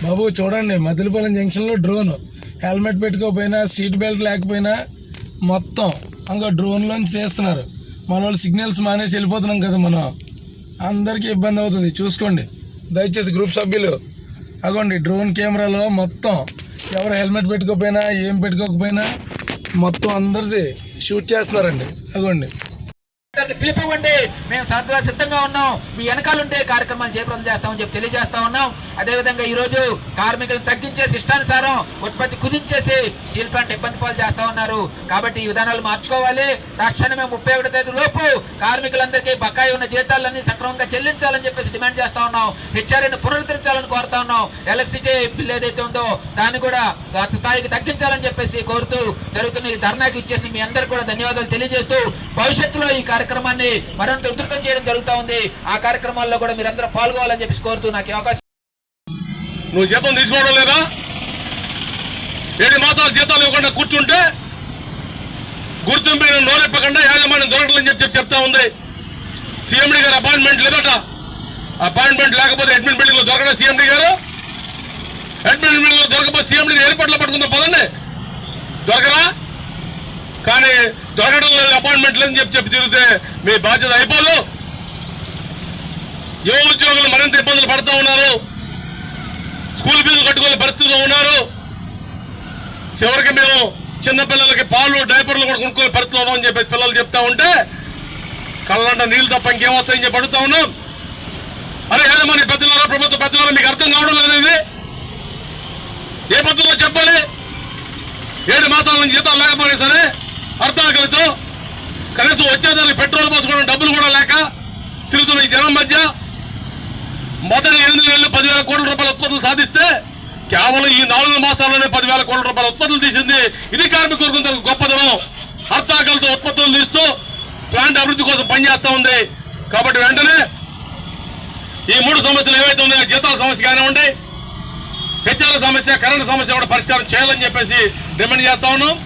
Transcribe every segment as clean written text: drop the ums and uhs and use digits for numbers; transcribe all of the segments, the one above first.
బాబు చూడండి, మదిలిపాలెం జంక్షన్లో drone, helmet పెట్టుకోకపోయినా seat belt లేకపోయినా మొత్తం ఇంకా డ్రోన్లోంచి తీస్తున్నారు. మన వాళ్ళు సిగ్నల్స్ మానేసి వెళ్ళిపోతున్నాం కదా, మనం అందరికీ ఇబ్బంది అవుతుంది. చూసుకోండి దయచేసి గ్రూప్ సభ్యులు. అగోండి డ్రోన్ కెమెరాలో మొత్తం ఎవరు హెల్మెట్ పెట్టుకోకపోయినా ఏం పెట్టుకోకపోయినా మొత్తం అందరిది షూట్ చేస్తున్నారండి. అగోండి పిలిపివ్వండి, మేము సరదాగా సిద్ధంగా ఉన్నాం, మీ వెనకాల ఉంటే కార్యక్రమాలు జయప్రదం చేస్తామని చెప్పి తెలియజేస్తా ఉన్నాం. అదేవిధంగా ఈ రోజు కార్మికులను తగ్గించేసి ఇష్టానుసారం ఉత్పత్తి కుదించేసి స్టీల్ ప్లాంట్ ఇబ్బంది పాలు చేస్తా ఉన్నారు. కాబట్టి ఈ విధానాలు మార్చుకోవాలి. తక్షణమే 31వ తేదీ లోపు కార్మికులందరికీ బకాయి ఉన్న జీతాలన్నీ సక్రమంగా చెల్లించాలని చెప్పేసి డిమాండ్ చేస్తా ఉన్నాం. హెచ్ఆర్ఏని పునరుద్ధరించాలని కోరుతా ఉన్నాం. ఎలక్ట్రిసిటీ బిల్ ఏదైతే ఉందో దాన్ని కూడా స్థాయికి తగ్గించాలని చెప్పేసి కోరుతూ జరుగుతున్న ఈ ధర్నాకి ఇచ్చేసి మీ అందరికీ కూడా ధన్యవాదాలు తెలియజేస్తూ భవిష్యత్తులో ఈ కార్యక్రమాన్ని మరింత ఉధృతం చేయడం జరుగుతూ ఉంది. ఆ కార్యక్రమాల్లో కూడా మీరందరూ పాల్గొవాలని చెప్పి కోరుతూ నాకు అవకాశం. నువ్వు జీతం తీసుకోవడం లేదా? 7 మాసాలు జీతాలు ఇవ్వకుండా కూర్చుంటే గుర్తింపు నోరెప్పకుండా యాజమాన్యం దొరకలేని చెప్పి చెప్తా ఉంది. సీఎండీ గారు అపాయింట్మెంట్ లేదట. అపాయింట్మెంట్ లేకపోతే అడ్మిన్ బిల్డింగ్ లో దొరకడా సీఎండీ గారు? అడ్మిన్ బిల్డింగ్ లో దొరకపోతే సీఎండీ ఎయిర్పోర్ట్ లో పట్టుకుందా పదండి, దొరకరా? కానీ దొరకడం లేదు, అపాయింట్మెంట్ లేదని చెప్పి తిరిగితే మీ బాధ్యత అయిపోదు. యువ ఉద్యోగులు మరింత ఇబ్బందులు పడుతూ ఉన్నారు. స్కూల్ ఫీజులు కట్టుకునే పరిస్థితిలో ఉన్నారు. చివరికి మేము చిన్నపిల్లలకి పాలు డైపర్లు కూడా కొనుక్కునే పరిస్థితిలో ఉన్నామని చెప్పి పిల్లలు చెప్తా ఉంటే కళ్ళంట నీళ్లు తప్ప ఇంకేమొస్తాయని చెప్పి అడుగుతా ఉన్నాం. అరే యాజమాన్య పెద్దలారా, ప్రభుత్వ పెద్దలారా, మీకు అర్థం కావడం లేదు. ఇది ఏ పద్ధతిలో చెప్పాలి? 7 మాసాల నుంచి జీతాలు లేకపోయినా సరే అర్థాకలితో కనీసం వచ్చేదానికి పెట్రోల్ పోసుకోవడం డబ్బులు కూడా లేక తిరుగుతున్న ఈ జనం మధ్య మొదటి 8 నెలలు 10,000 కోట్ల రూపాయల ఉత్పత్తులు సాధిస్తే కేవలం ఈ 4 మాసాల్లోనే 10,000 కోట్ల రూపాయల ఉత్పత్తులు తీసింది. ఇది కార్మిక వర్గం గొప్పదనం. అర్థాకలితో ఉత్పత్తులు తీస్తూ ప్లాంట్ అభివృద్ధి కోసం పనిచేస్తా ఉంది. కాబట్టి వెంటనే ఈ 3 సమస్యలు ఏవైతే ఉన్నాయో, జీతాల సమస్య కానివ్వండి, హెచ్ఆర్ సమస్య, కరెంటు సమస్య కూడా పరిష్కారం చేయాలని చెప్పేసి డిమాండ్ చేస్తా ఉన్నాం.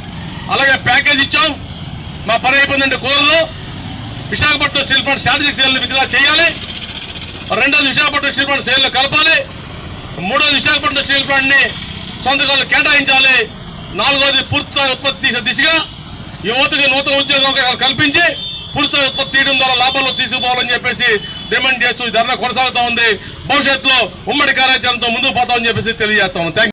అలాగే ప్యాకేజ్ ఇచ్చాం, మా పని అయిపోయిందంటే కూరలో Visakhapatnam steel plant strategic sale withdraw చేయాలి. 2వ విశాఖపట్నం స్టీల్ ప్లాంట్ సేల్ కలపాలి. 3వ విశాఖపట్నం స్టీల్ ప్లాంట్ ని సొంతకాలు కేటాయించాలి. 4వది పూర్తిస్థాయి ఉత్పత్తి తీసే దిశగా యువతకి నూతన ఉద్యోగాలు కల్పించి పూర్తిస్థాయి ఉత్పత్తి తీయడం ద్వారా లాభాల్లో తీసుకుపోవాలని చెప్పేసి డిమాండ్ చేస్తూ ఈ ధర్నా కొనసాగుతూ ఉంది. భవిష్యత్తులో ఉమ్మడి కార్యాచరణతో ముందుకు పోతామని చెప్పేసి తెలియజేస్తాము. Thank you.